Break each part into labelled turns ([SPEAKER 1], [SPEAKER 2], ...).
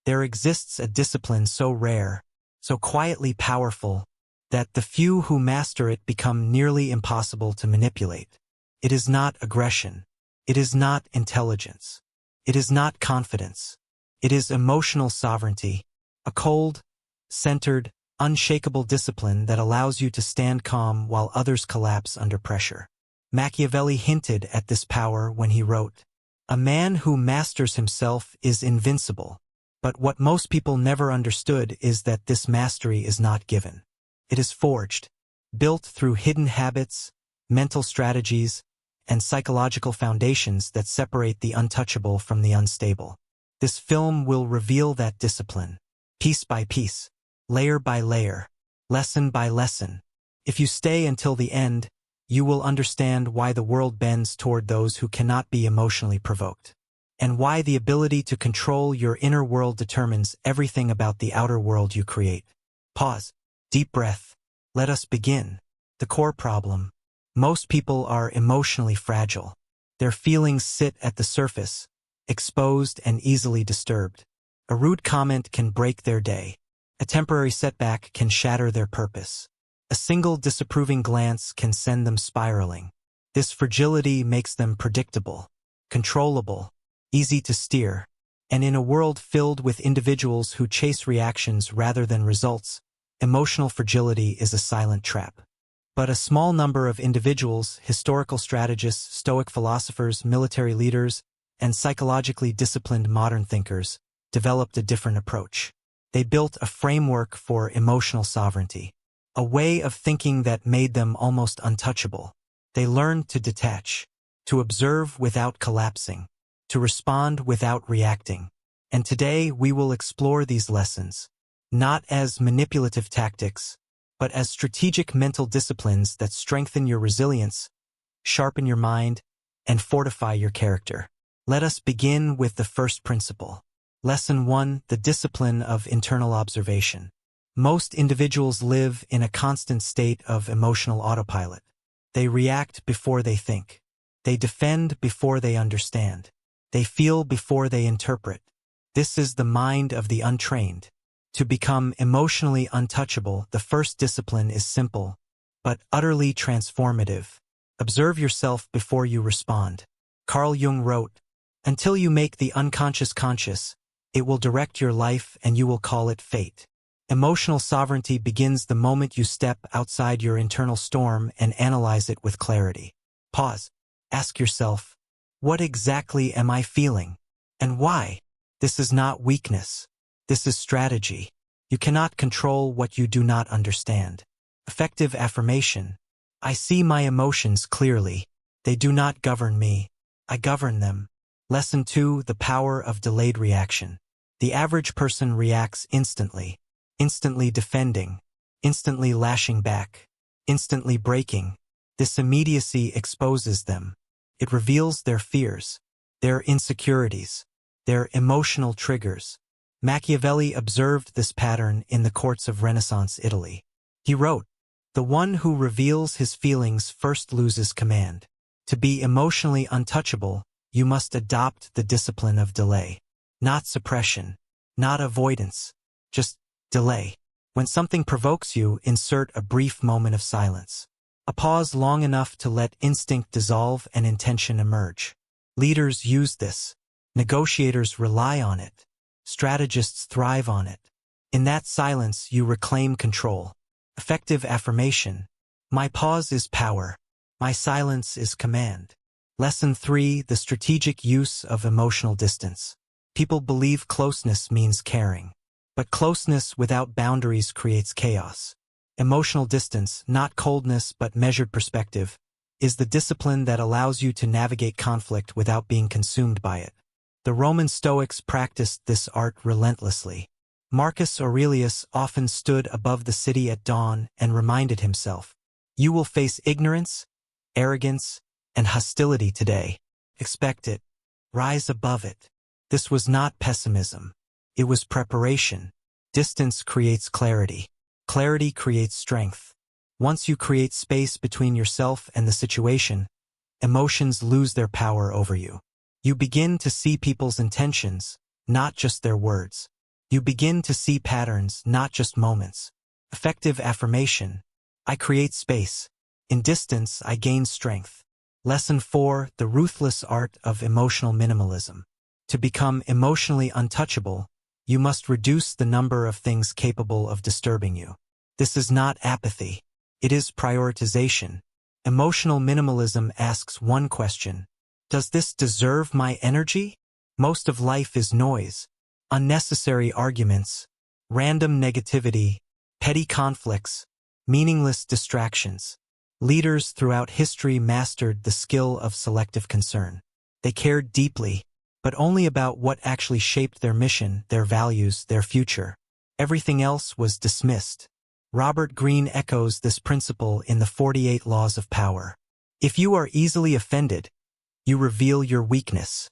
[SPEAKER 1] There exists a discipline so rare, so quietly powerful, that the few who master it become nearly impossible to manipulate. It is not aggression. It is not intelligence. It is not confidence. It is emotional sovereignty, a cold, centered, unshakable discipline that allows you to stand calm while others collapse under pressure. Machiavelli hinted at this power when he wrote, "A man who masters himself is invincible." But what most people never understood is that this mastery is not given. It is forged, built through hidden habits, mental strategies, and psychological foundations that separate the untouchable from the unstable. This film will reveal that discipline, piece by piece, layer by layer, lesson by lesson. If you stay until the end, you will understand why the world bends toward those who cannot be emotionally provoked, and why the ability to control your inner world determines everything about the outer world you create. Pause. Deep breath. Let us begin. The core problem. Most people are emotionally fragile. Their feelings sit at the surface, exposed and easily disturbed. A rude comment can break their day. A temporary setback can shatter their purpose. A single disapproving glance can send them spiraling. This fragility makes them predictable, controllable, easy to steer. And in a world filled with individuals who chase reactions rather than results, emotional fragility is a silent trap. But a small number of individuals, historical strategists, Stoic philosophers, military leaders, and psychologically disciplined modern thinkers, developed a different approach. They built a framework for emotional sovereignty, a way of thinking that made them almost untouchable. They learned to detach, to observe without collapsing, to respond without reacting. And today we will explore these lessons, not as manipulative tactics, but as strategic mental disciplines that strengthen your resilience, sharpen your mind, and fortify your character. Let us begin with the first principle. Lesson 1: The discipline of internal observation. Most individuals live in a constant state of emotional autopilot. They react before they think. They defend before they understand. They feel before they interpret. This is the mind of the untrained. To become emotionally untouchable, the first discipline is simple, but utterly transformative. Observe yourself before you respond. Carl Jung wrote, "Until you make the unconscious conscious, it will direct your life and you will call it fate." Emotional sovereignty begins the moment you step outside your internal storm and analyze it with clarity. Pause. Ask yourself, what exactly am I feeling? And why? This is not weakness. This is strategy. You cannot control what you do not understand. Effective affirmation. I see my emotions clearly. They do not govern me. I govern them. Lesson 2: The power of delayed reaction. The average person reacts instantly defending, instantly lashing back, instantly breaking. This immediacy exposes them. It reveals their fears, their insecurities, their emotional triggers. Machiavelli observed this pattern in the courts of Renaissance Italy. He wrote, "The one who reveals his feelings first loses command. To be emotionally untouchable, you must adopt the discipline of delay. Not suppression, not avoidance, just delay. When something provokes you, insert a brief moment of silence. A pause long enough to let instinct dissolve and intention emerge. Leaders use this. Negotiators rely on it. Strategists thrive on it. In that silence, you reclaim control. Effective affirmation. My pause is power. My silence is command." Lesson 3: The strategic use of emotional distance. People believe closeness means caring. But closeness without boundaries creates chaos. Emotional distance, not coldness but measured perspective, is the discipline that allows you to navigate conflict without being consumed by it. The Roman Stoics practiced this art relentlessly. Marcus Aurelius often stood above the city at dawn and reminded himself, "You will face ignorance, arrogance, and hostility today. Expect it. Rise above it." This was not pessimism. It was preparation. Distance creates clarity. Clarity creates strength. Once you create space between yourself and the situation, emotions lose their power over you. You begin to see people's intentions, not just their words. You begin to see patterns, not just moments. Effective affirmation. I create space. In distance, I gain strength. Lesson 4. The ruthless art of emotional minimalism. To become emotionally untouchable, you must reduce the number of things capable of disturbing you. This is not apathy. It is prioritization. Emotional minimalism asks one question. Does this deserve my energy? Most of life is noise. Unnecessary arguments, random negativity, petty conflicts, meaningless distractions. Leaders throughout history mastered the skill of selective concern. They cared deeply, but only about what actually shaped their mission, their values, their future. Everything else was dismissed. Robert Greene echoes this principle in the 48 Laws of Power. If you are easily offended, you reveal your weakness.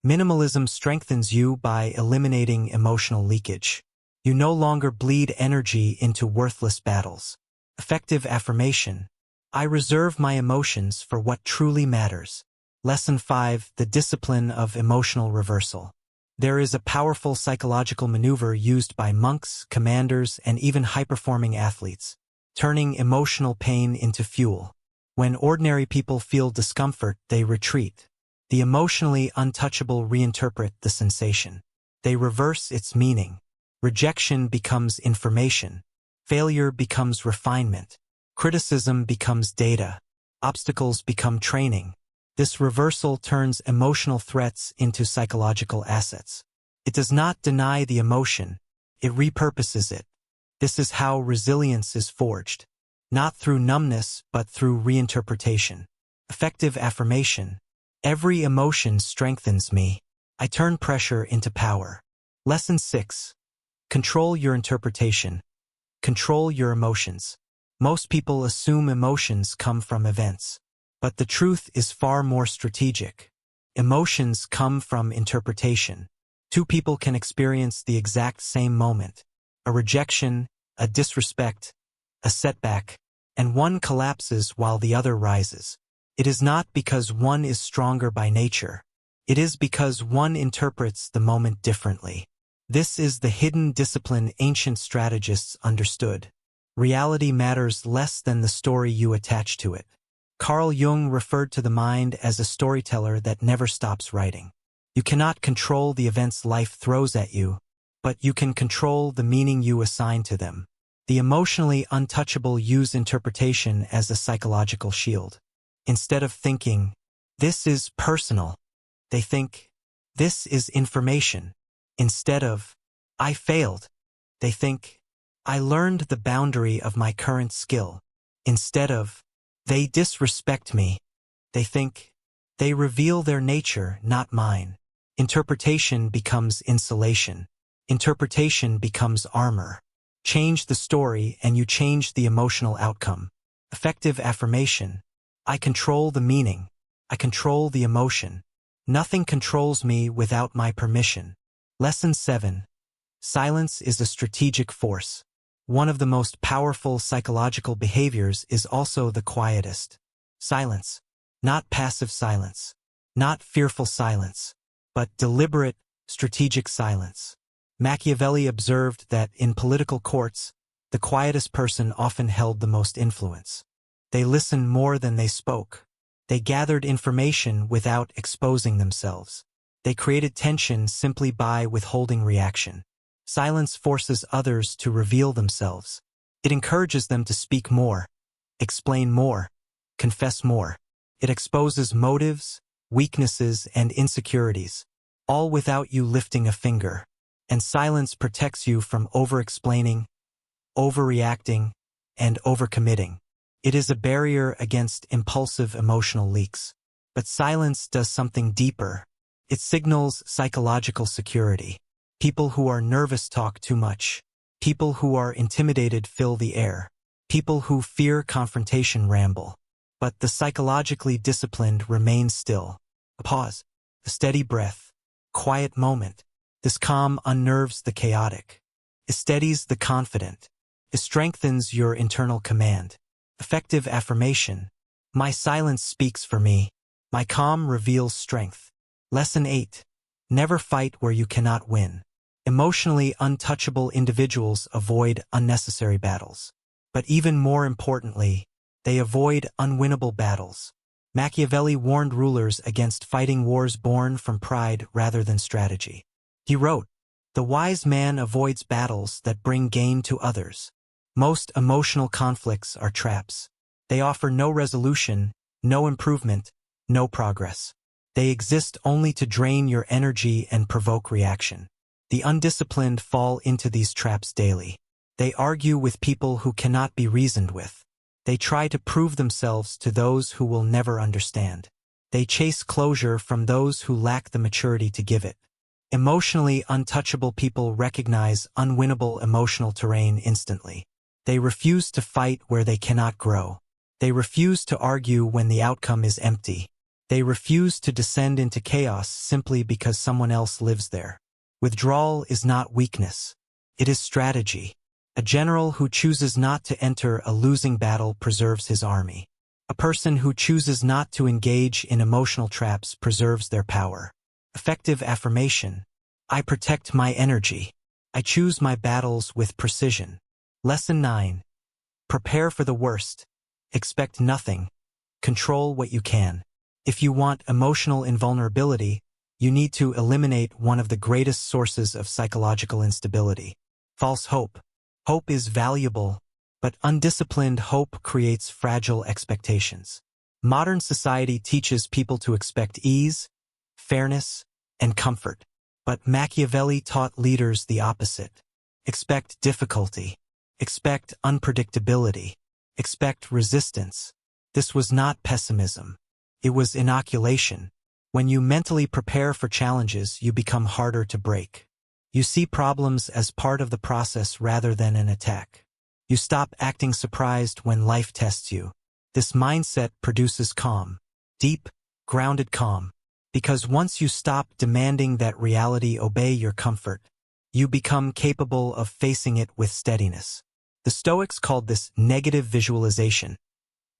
[SPEAKER 1] Minimalism strengthens you by eliminating emotional leakage. You no longer bleed energy into worthless battles. Effective affirmation. I reserve my emotions for what truly matters. Lesson 5. The discipline of emotional reversal. There is a powerful psychological maneuver used by monks, commanders, and even high-performing athletes, turning emotional pain into fuel. When ordinary people feel discomfort, they retreat. The emotionally untouchable reinterpret the sensation. They reverse its meaning. Rejection becomes information. Failure becomes refinement. Criticism becomes data. Obstacles become training. This reversal turns emotional threats into psychological assets. It does not deny the emotion. It repurposes it. This is how resilience is forged. Not through numbness, but through reinterpretation. Effective affirmation. Every emotion strengthens me. I turn pressure into power. Lesson 6. Control your interpretation. Control your emotions. Most people assume emotions come from events. But the truth is far more strategic. Emotions come from interpretation. Two people can experience the exact same moment. A rejection, a disrespect, a setback, and one collapses while the other rises. It is not because one is stronger by nature. It is because one interprets the moment differently. This is the hidden discipline ancient strategists understood. Reality matters less than the story you attach to it. Carl Jung referred to the mind as a storyteller that never stops writing. You cannot control the events life throws at you, but you can control the meaning you assign to them. The emotionally untouchable use interpretation as a psychological shield. Instead of thinking, this is personal, they think, this is information. Instead of, I failed, they think, I learned the boundary of my current skill. Instead of, they disrespect me, they think, they reveal their nature, not mine. Interpretation becomes insulation. Interpretation becomes armor. Change the story and you change the emotional outcome. Effective affirmation. I control the meaning. I control the emotion. Nothing controls me without my permission. Lesson 7. Silence is a strategic force. One of the most powerful psychological behaviors is also the quietest. Silence. Not passive silence. Not fearful silence. But deliberate, strategic silence. Machiavelli observed that in political courts, the quietest person often held the most influence. They listened more than they spoke. They gathered information without exposing themselves. They created tension simply by withholding reaction. Silence forces others to reveal themselves. It encourages them to speak more, explain more, confess more. It exposes motives, weaknesses, and insecurities, all without you lifting a finger. And silence protects you from over-explaining, overreacting, and overcommitting. It is a barrier against impulsive emotional leaks. But silence does something deeper. It signals psychological security. People who are nervous talk too much. People who are intimidated fill the air. People who fear confrontation ramble. But the psychologically disciplined remain still. A pause, a steady breath, quiet moment. This calm unnerves the chaotic. It steadies the confident. It strengthens your internal command. Effective affirmation. My silence speaks for me. My calm reveals strength. Lesson 8. Never fight where you cannot win. Emotionally untouchable individuals avoid unnecessary battles. But even more importantly, they avoid unwinnable battles. Machiavelli warned rulers against fighting wars born from pride rather than strategy. He wrote, "The wise man avoids battles that bring gain to others." Most emotional conflicts are traps. They offer no resolution, no improvement, no progress. They exist only to drain your energy and provoke reaction. The undisciplined fall into these traps daily. They argue with people who cannot be reasoned with. They try to prove themselves to those who will never understand. They chase closure from those who lack the maturity to give it. Emotionally untouchable people recognize unwinnable emotional terrain instantly. They refuse to fight where they cannot grow. They refuse to argue when the outcome is empty. They refuse to descend into chaos simply because someone else lives there. Withdrawal is not weakness. It is strategy. A general who chooses not to enter a losing battle preserves his army. A person who chooses not to engage in emotional traps preserves their power. Effective affirmation. I protect my energy. I choose my battles with precision. Lesson 9. Prepare for the worst. Expect nothing. Control what you can. If you want emotional invulnerability, you need to eliminate one of the greatest sources of psychological instability: false hope. Hope is valuable, but undisciplined hope creates fragile expectations. Modern society teaches people to expect ease, fairness, and comfort. But Machiavelli taught leaders the opposite. Expect difficulty. Expect unpredictability. Expect resistance. This was not pessimism. It was inoculation. When you mentally prepare for challenges, you become harder to break. You see problems as part of the process rather than an attack. You stop acting surprised when life tests you. This mindset produces calm. Deep, grounded calm. Because once you stop demanding that reality obey your comfort, you become capable of facing it with steadiness. The Stoics called this negative visualization,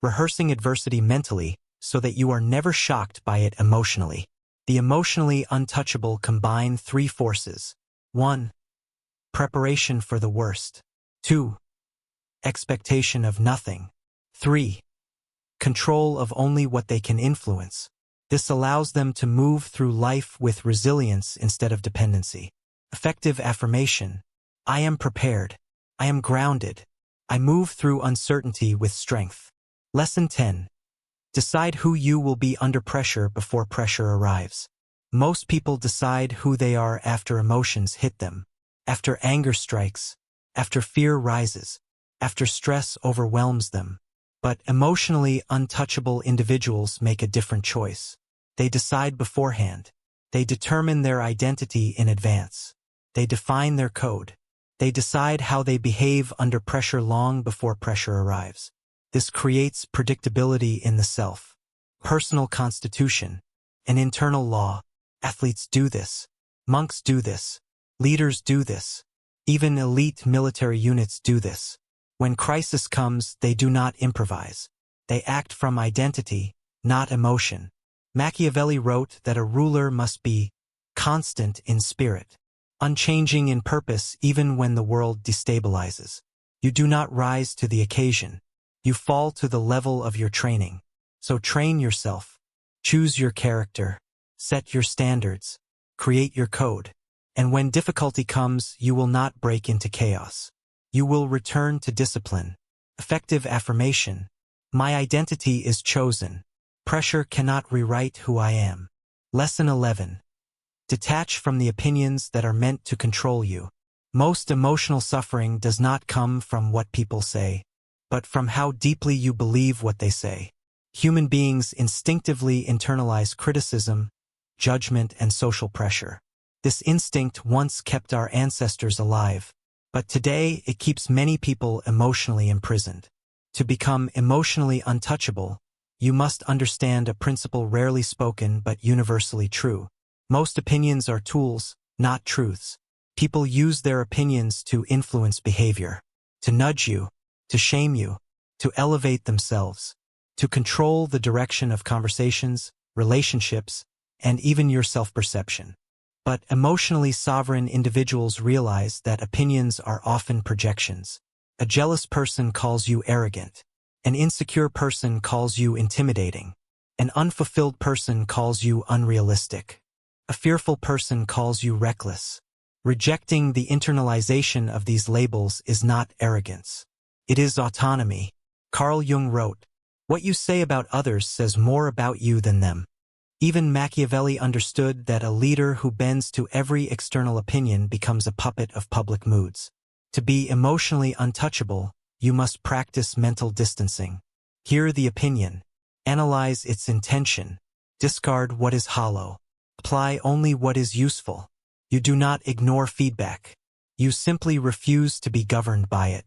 [SPEAKER 1] rehearsing adversity mentally so that you are never shocked by it emotionally. The emotionally untouchable combine three forces. 1. Preparation for the worst. 2. Expectation of nothing. 3. Control of only what they can influence. This allows them to move through life with resilience instead of dependency. Effective affirmation. I am prepared. I am grounded. I move through uncertainty with strength. Lesson 10. Decide who you will be under pressure before pressure arrives. Most people decide who they are after emotions hit them, after anger strikes, after fear rises, after stress overwhelms them. But emotionally untouchable individuals make a different choice. They decide beforehand. They determine their identity in advance. They define their code. They decide how they behave under pressure long before pressure arrives. This creates predictability in the self. Personal constitution, an internal law. Athletes do this. Monks do this. Leaders do this. Even elite military units do this. When crisis comes, they do not improvise. They act from identity, not emotion. Machiavelli wrote that a ruler must be constant in spirit, unchanging in purpose even when the world destabilizes. You do not rise to the occasion. You fall to the level of your training. So train yourself. Choose your character. Set your standards. Create your code. And when difficulty comes, you will not break into chaos. You will return to discipline. Effective affirmation. My identity is chosen. Pressure cannot rewrite who I am. Lesson 11. Detach from the opinions that are meant to control you. Most emotional suffering does not come from what people say, but from how deeply you believe what they say. Human beings instinctively internalize criticism, judgment, and social pressure. This instinct once kept our ancestors alive, but today it keeps many people emotionally imprisoned. To become emotionally untouchable, you must understand a principle rarely spoken but universally true. Most opinions are tools, not truths. People use their opinions to influence behavior, to nudge you, to shame you, to elevate themselves, to control the direction of conversations, relationships, and even your self-perception. But emotionally sovereign individuals realize that opinions are often projections. A jealous person calls you arrogant. An insecure person calls you intimidating. An unfulfilled person calls you unrealistic. A fearful person calls you reckless. Rejecting the internalization of these labels is not arrogance. It is autonomy. Carl Jung wrote, "What you say about others says more about you than them." Even Machiavelli understood that a leader who bends to every external opinion becomes a puppet of public moods. To be emotionally untouchable, you must practice mental distancing. Hear the opinion. Analyze its intention. Discard what is hollow. Apply only what is useful. You do not ignore feedback. You simply refuse to be governed by it.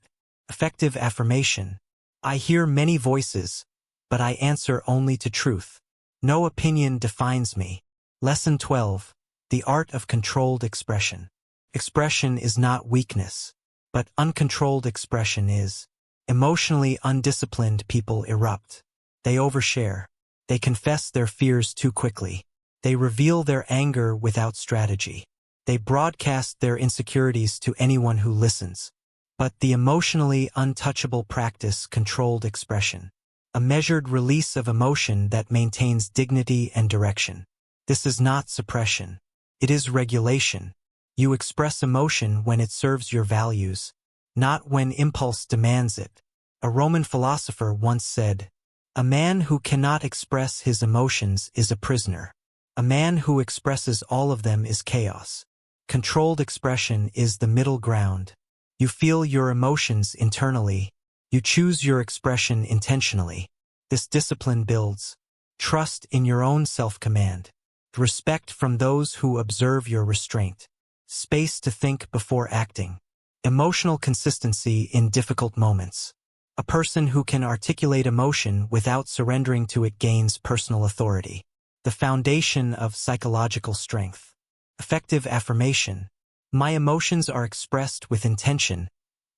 [SPEAKER 1] Effective affirmation. I hear many voices, but I answer only to truth. No opinion defines me. Lesson 12. The art of controlled expression. Expression is not weakness, but uncontrolled expression is. Emotionally undisciplined people erupt. They overshare. They confess their fears too quickly. They reveal their anger without strategy. They broadcast their insecurities to anyone who listens. But the emotionally untouchable practice controlled expression. A measured release of emotion that maintains dignity and direction. This is not suppression. It is regulation. You express emotion when it serves your values, not when impulse demands it. A Roman philosopher once said, "A man who cannot express his emotions is a prisoner. A man who expresses all of them is chaos." Controlled expression is the middle ground. You feel your emotions internally. You choose your expression intentionally. This discipline builds trust in your own self-command, respect from those who observe your restraint, space to think before acting, emotional consistency in difficult moments. A person who can articulate emotion without surrendering to it gains personal authority. The foundation of psychological strength. Effective affirmation. My emotions are expressed with intention,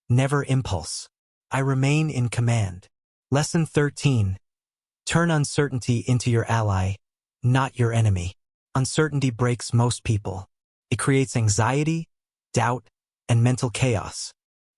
[SPEAKER 1] never impulse. I remain in command. Lesson 13. Turn uncertainty into your ally, not your enemy. Uncertainty breaks most people. It creates anxiety, doubt, and mental chaos.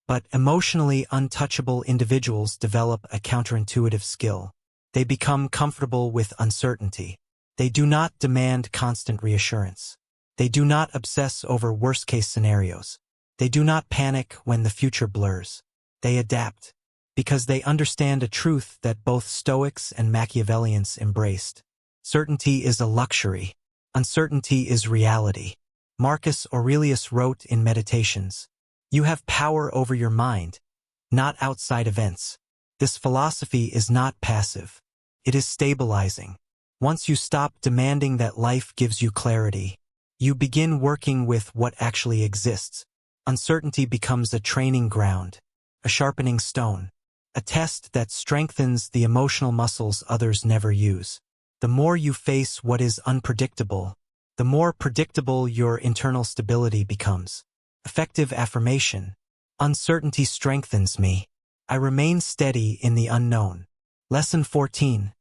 [SPEAKER 1] But emotionally untouchable individuals develop a counterintuitive skill. They become comfortable with uncertainty. They do not demand constant reassurance. They do not obsess over worst-case scenarios. They do not panic when the future blurs. They adapt, because they understand a truth that both Stoics and Machiavellians embraced. Certainty is a luxury. Uncertainty is reality. Marcus Aurelius wrote in Meditations, "You have power over your mind, not outside events." This philosophy is not passive. It is stabilizing. Once you stop demanding that life gives you clarity, you begin working with what actually exists. Uncertainty becomes a training ground, a sharpening stone, a test that strengthens the emotional muscles others never use. The more you face what is unpredictable, the more predictable your internal stability becomes. Effective affirmation. Uncertainty strengthens me. I remain steady in the unknown. Lesson 14.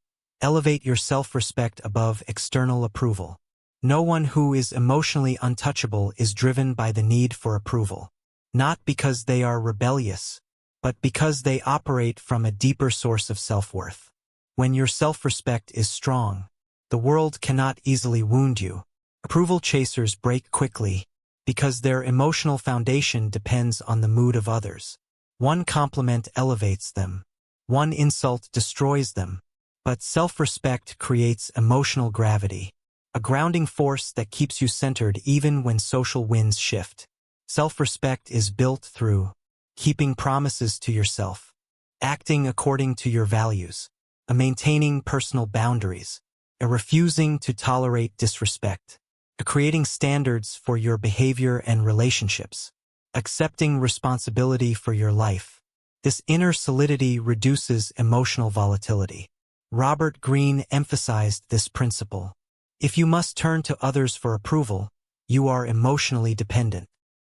[SPEAKER 1] Elevate your self-respect above external approval. No one who is emotionally untouchable is driven by the need for approval. Not because they are rebellious, but because they operate from a deeper source of self-worth. When your self-respect is strong, the world cannot easily wound you. Approval chasers break quickly because their emotional foundation depends on the mood of others. One compliment elevates them. One insult destroys them. But self-respect creates emotional gravity, a grounding force that keeps you centered even when social winds shift. Self-respect is built through keeping promises to yourself, acting according to your values, maintaining personal boundaries, refusing to tolerate disrespect, creating standards for your behavior and relationships, accepting responsibility for your life. This inner solidity reduces emotional volatility. Robert Greene emphasized this principle. If you must turn to others for approval, you are emotionally dependent.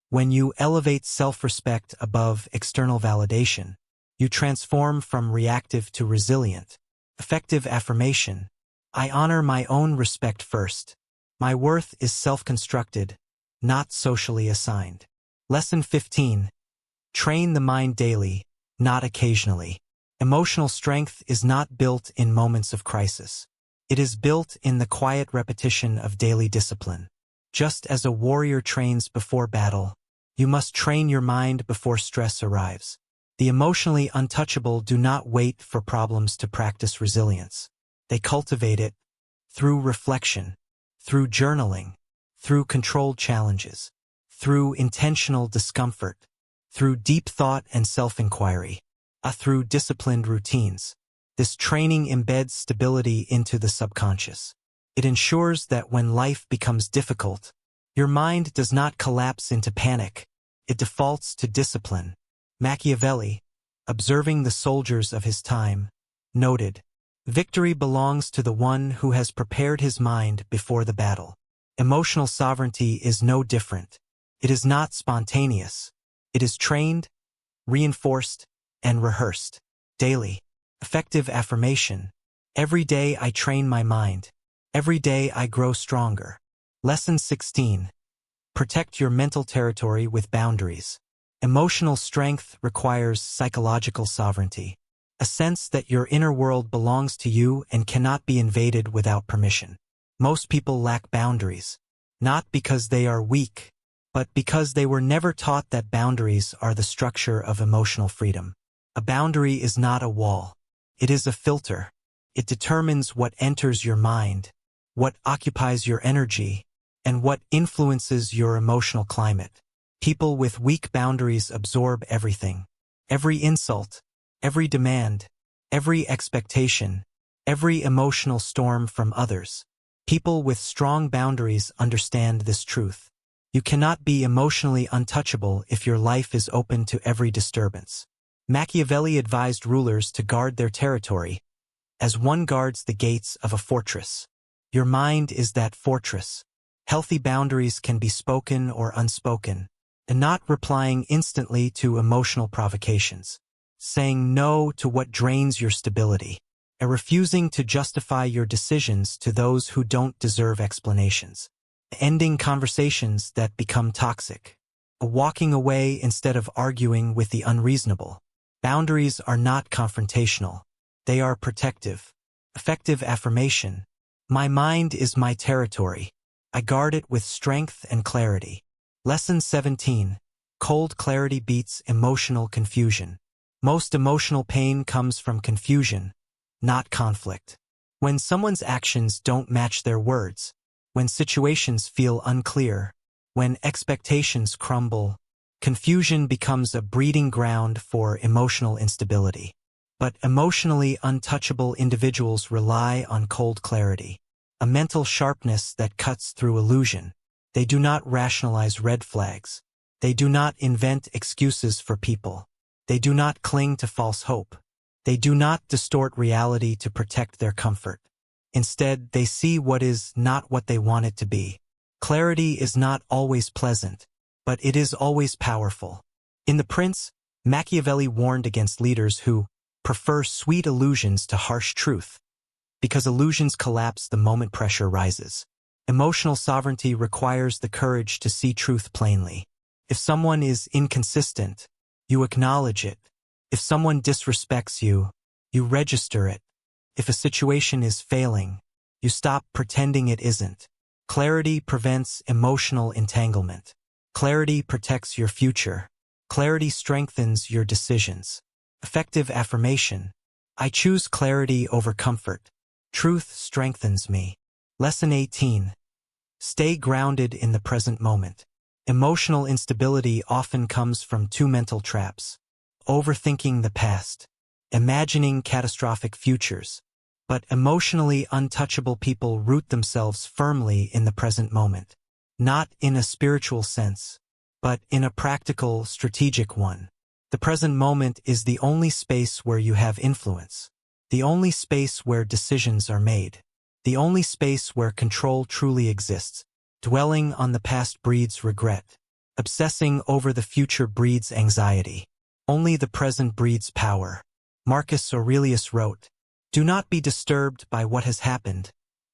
[SPEAKER 1] When you elevate self-respect above external validation, you transform from reactive to resilient. Effective affirmation. I honor my own respect first. My worth is self-constructed, not socially assigned. Lesson 15. Train the mind daily, not occasionally. Emotional strength is not built in moments of crisis. It is built in the quiet repetition of daily discipline. Just as a warrior trains before battle, you must train your mind before stress arrives. The emotionally untouchable do not wait for problems to practice resilience. They cultivate it through reflection, through journaling, through controlled challenges, through intentional discomfort, through deep thought and self-inquiry, through disciplined routines. This training embeds stability into the subconscious. It ensures that when life becomes difficult, your mind does not collapse into panic. It defaults to discipline. Machiavelli, observing the soldiers of his time, noted, "Victory belongs to the one who has prepared his mind before the battle." Emotional sovereignty is no different. It is not spontaneous. It is trained, reinforced, and rehearsed daily. Effective affirmation. Every day I train my mind. Every day I grow stronger. Lesson 16. Protect your mental territory with boundaries. Emotional strength requires psychological sovereignty, a sense that your inner world belongs to you and cannot be invaded without permission. Most people lack boundaries, not because they are weak, but because they were never taught that boundaries are the structure of emotional freedom. A boundary is not a wall. It is a filter. It determines what enters your mind, what occupies your energy, and what influences your emotional climate. People with weak boundaries absorb everything. Every insult, every demand, every expectation, every emotional storm from others. People with strong boundaries understand this truth. You cannot be emotionally untouchable if your life is open to every disturbance. Machiavelli advised rulers to guard their territory, as one guards the gates of a fortress. Your mind is that fortress. Healthy boundaries can be spoken or unspoken, and not replying instantly to emotional provocations, saying no to what drains your stability, and refusing to justify your decisions to those who don't deserve explanations, ending conversations that become toxic, walking away instead of arguing with the unreasonable. Boundaries are not confrontational. They are protective. Effective affirmation. My mind is my territory. I guard it with strength and clarity. Lesson 17. Cold clarity beats emotional confusion. Most emotional pain comes from confusion, not conflict. When someone's actions don't match their words, when situations feel unclear, when expectations crumble, confusion becomes a breeding ground for emotional instability. But emotionally untouchable individuals rely on cold clarity, a mental sharpness that cuts through illusion. They do not rationalize red flags. They do not invent excuses for people. They do not cling to false hope. They do not distort reality to protect their comfort. Instead, they see what is not what they want it to be. Clarity is not always pleasant, but it is always powerful. In The Prince, Machiavelli warned against leaders who prefer sweet illusions to harsh truth, because illusions collapse the moment pressure rises. Emotional sovereignty requires the courage to see truth plainly. If someone is inconsistent, you acknowledge it. If someone disrespects you, you register it. If a situation is failing, you stop pretending it isn't. Clarity prevents emotional entanglement. Clarity protects your future. Clarity strengthens your decisions. Effective affirmation. I choose clarity over comfort. Truth strengthens me. Lesson 18. Stay grounded in the present moment. Emotional instability often comes from two mental traps: overthinking the past, imagining catastrophic futures. But emotionally untouchable people root themselves firmly in the present moment, not in a spiritual sense, but in a practical, strategic one. The present moment is the only space where you have influence, the only space where decisions are made, the only space where control truly exists. Dwelling on the past breeds regret. Obsessing over the future breeds anxiety. Only the present breeds power. Marcus Aurelius wrote, "Do not be disturbed by what has happened,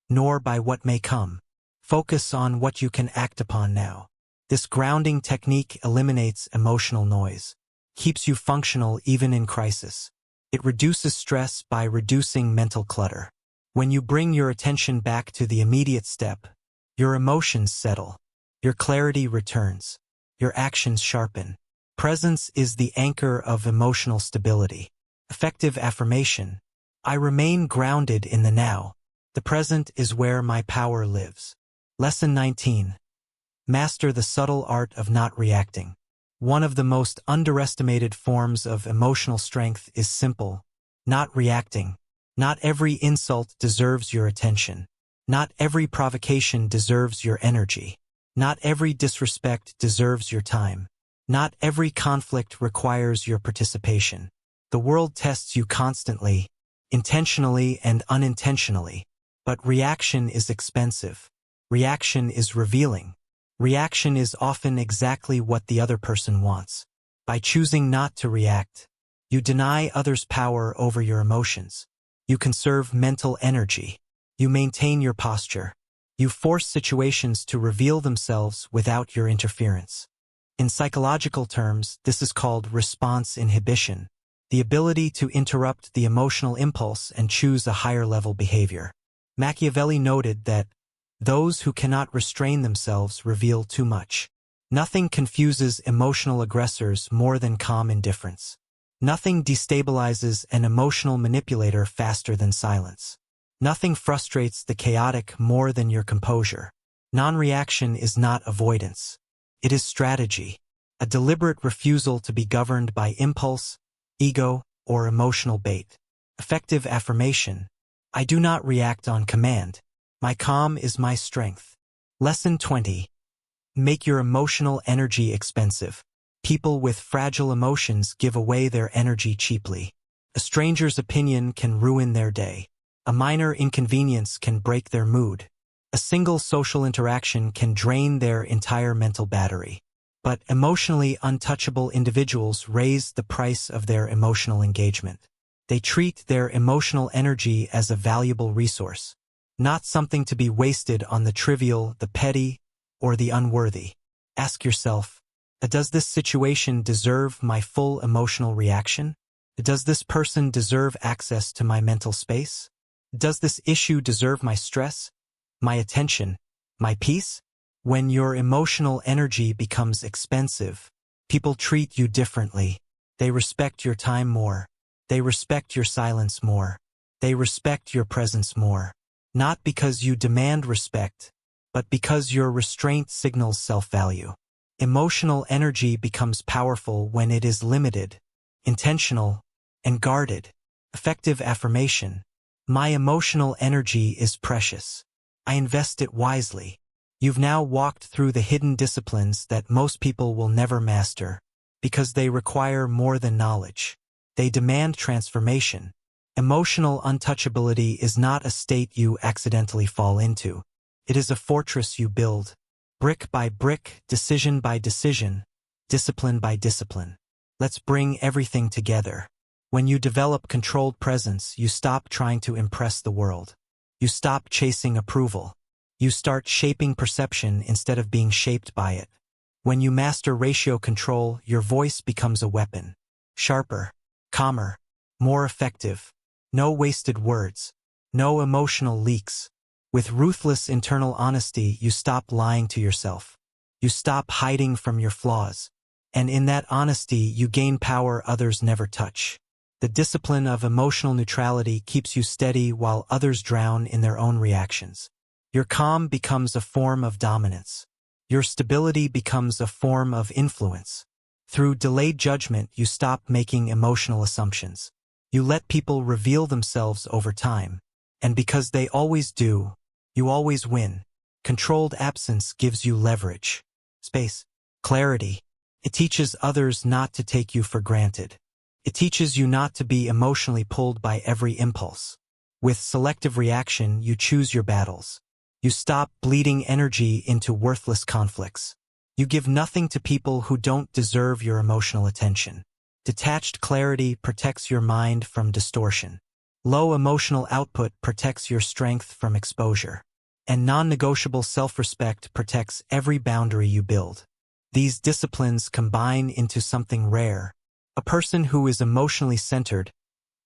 [SPEAKER 1] nor by what may come. Focus on what you can act upon now. This grounding technique eliminates emotional noise, keeps you functional even in crisis. It reduces stress by reducing mental clutter. When you bring your attention back to the immediate step, your emotions settle, your clarity returns, your actions sharpen. Presence is the anchor of emotional stability. Effective affirmation. I remain grounded in the now. The present is where my power lives. Lesson 19. Master the subtle art of not reacting. One of the most underestimated forms of emotional strength is simple, not reacting. Not every insult deserves your attention. Not every provocation deserves your energy. Not every disrespect deserves your time. Not every conflict requires your participation. The world tests you constantly, intentionally and unintentionally. But reaction is expensive. Reaction is revealing. Reaction is often exactly what the other person wants. By choosing not to react, you deny others power over your emotions. You conserve mental energy. You maintain your posture. You force situations to reveal themselves without your interference. In psychological terms, this is called response inhibition, the ability to interrupt the emotional impulse and choose a higher-level behavior. Machiavelli noted that those who cannot restrain themselves reveal too much. Nothing confuses emotional aggressors more than calm indifference. Nothing destabilizes an emotional manipulator faster than silence. Nothing frustrates the chaotic more than your composure. Non-reaction is not avoidance. It is strategy, a deliberate refusal to be governed by impulse, ego, or emotional bait. Effective affirmation. I do not react on command. My calm is my strength. Lesson 20. Make your emotional energy expensive. People with fragile emotions give away their energy cheaply. A stranger's opinion can ruin their day. A minor inconvenience can break their mood. A single social interaction can drain their entire mental battery. But emotionally untouchable individuals raise the price of their emotional engagement. They treat their emotional energy as a valuable resource, not something to be wasted on the trivial, the petty, or the unworthy. Ask yourself, does this situation deserve my full emotional reaction? Does this person deserve access to my mental space? Does this issue deserve my stress, my attention, my peace? When your emotional energy becomes expensive, people treat you differently. They respect your time more. They respect your silence more. They respect your presence more. Not because you demand respect, but because your restraint signals self-value. Emotional energy becomes powerful when it is limited, intentional, and guarded. Effective affirmation. My emotional energy is precious. I invest it wisely. You've now walked through the hidden disciplines that most people will never master, because they require more than knowledge. They demand transformation. Emotional untouchability is not a state you accidentally fall into. It is a fortress you build, brick by brick, decision by decision, discipline by discipline. Let's bring everything together. When you develop controlled presence, you stop trying to impress the world. You stop chasing approval. You start shaping perception instead of being shaped by it. When you master ratio control, your voice becomes a weapon. Sharper, calmer, more effective. No wasted words. No emotional leaks. With ruthless internal honesty, you stop lying to yourself. You stop hiding from your flaws. And in that honesty, you gain power others never touch. The discipline of emotional neutrality keeps you steady while others drown in their own reactions. Your calm becomes a form of dominance. Your stability becomes a form of influence. Through delayed judgment, you stop making emotional assumptions. You let people reveal themselves over time. And because they always do, you always win. Controlled absence gives you leverage, space, clarity. It teaches others not to take you for granted. It teaches you not to be emotionally pulled by every impulse. With selective reaction, you choose your battles. You stop bleeding energy into worthless conflicts. You give nothing to people who don't deserve your emotional attention. Detached clarity protects your mind from distortion. Low emotional output protects your strength from exposure. and non-negotiable self-respect protects every boundary you build. These disciplines combine into something rare, a person who is emotionally centered,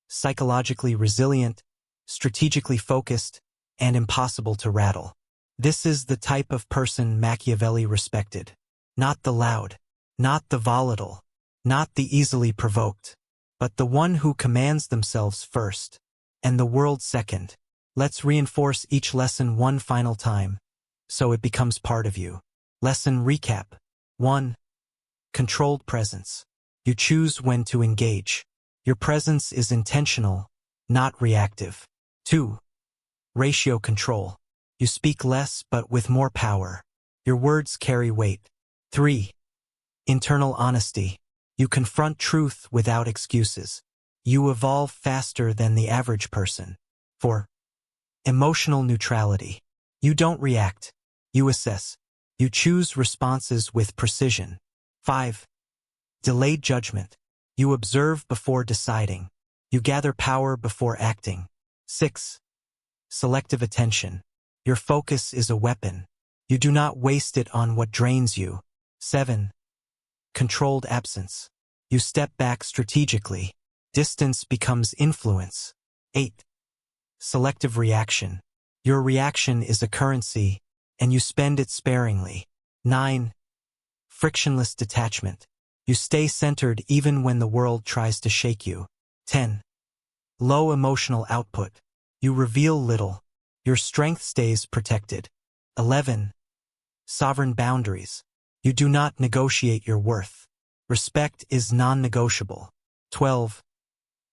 [SPEAKER 1] psychologically resilient, strategically focused, and impossible to rattle. This is the type of person Machiavelli respected. Not the loud, not the volatile, not the easily provoked, but the one who commands themselves first, and the world second. Let's reinforce each lesson one final time, so it becomes part of you. Lesson recap. 1. Controlled presence. You choose when to engage. Your presence is intentional, not reactive. 2. Ratio control. You speak less but with more power. Your words carry weight. 3. Internal honesty. You confront truth without excuses. You evolve faster than the average person. 4. Emotional neutrality. You don't react. You assess. You choose responses with precision. 5. Delayed judgment. You observe before deciding. You gather power before acting. 6. Selective attention. Your focus is a weapon. You do not waste it on what drains you. 7. Controlled absence. You step back strategically. Distance becomes influence. 8. Selective reaction. Your reaction is a currency, and you spend it sparingly. 9. Frictionless detachment. You stay centered even when the world tries to shake you. 10. Low emotional output. You reveal little. Your strength stays protected. 11. Sovereign boundaries. You do not negotiate your worth. Respect is non-negotiable. 12.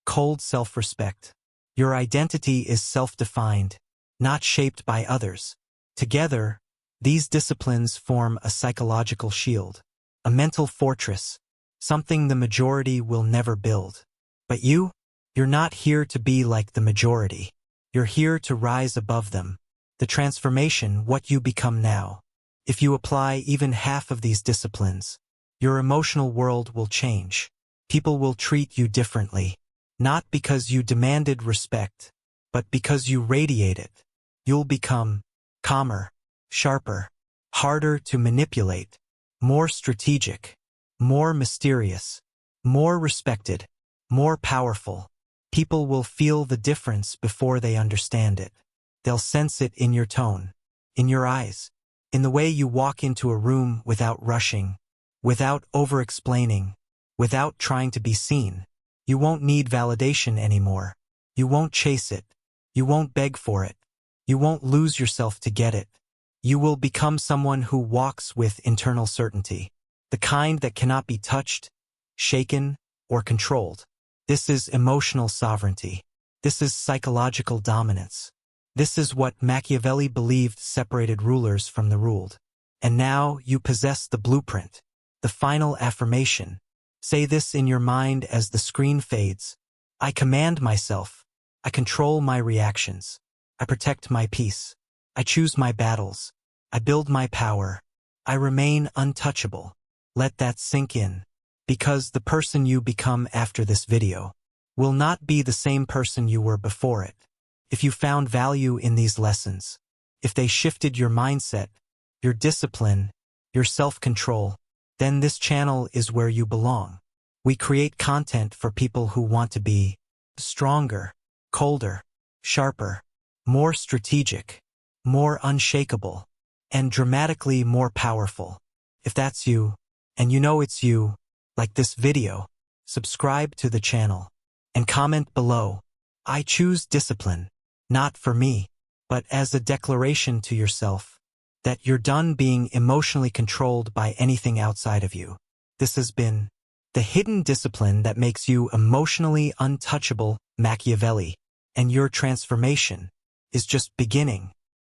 [SPEAKER 1] Cold self-respect. Your identity is self-defined, not shaped by others. Together, these disciplines form a psychological shield, a mental fortress, something the majority will never build. But you're not here to be like the majority. You're here to rise above them. The transformation, what you become now. If you apply even half of these disciplines, your emotional world will change. People will treat you differently, not because you demanded respect, but because you radiate it. You'll become calmer, sharper, harder to manipulate, more strategic, more mysterious, more respected, more powerful. People will feel the difference before they understand it. They'll sense it in your tone, in your eyes, in the way you walk into a room without rushing, without over-explaining, without trying to be seen. You won't need validation anymore. You won't chase it. You won't beg for it. You won't lose yourself to get it. You will become someone who walks with internal certainty, the kind that cannot be touched, shaken, or controlled. This is emotional sovereignty. This is psychological dominance. This is what Machiavelli believed separated rulers from the ruled. And now you possess the blueprint, the final affirmation. Say this in your mind as the screen fades. I command myself. I control my reactions. I protect my peace. I choose my battles. I build my power. I remain untouchable. Let that sink in. Because the person you become after this video will not be the same person you were before it. If you found value in these lessons, if they shifted your mindset, your discipline, your self-control, then this channel is where you belong. We create content for people who want to be stronger, colder, sharper, more strategic, more unshakable, and dramatically more powerful. If that's you, and you know it's you, like this video, subscribe to the channel, and comment below. I choose discipline, not for me, but as a declaration to yourself that you're done being emotionally controlled by anything outside of you. This has been the hidden discipline that makes you emotionally untouchable, Machiavelli, and your transformation is just beginning.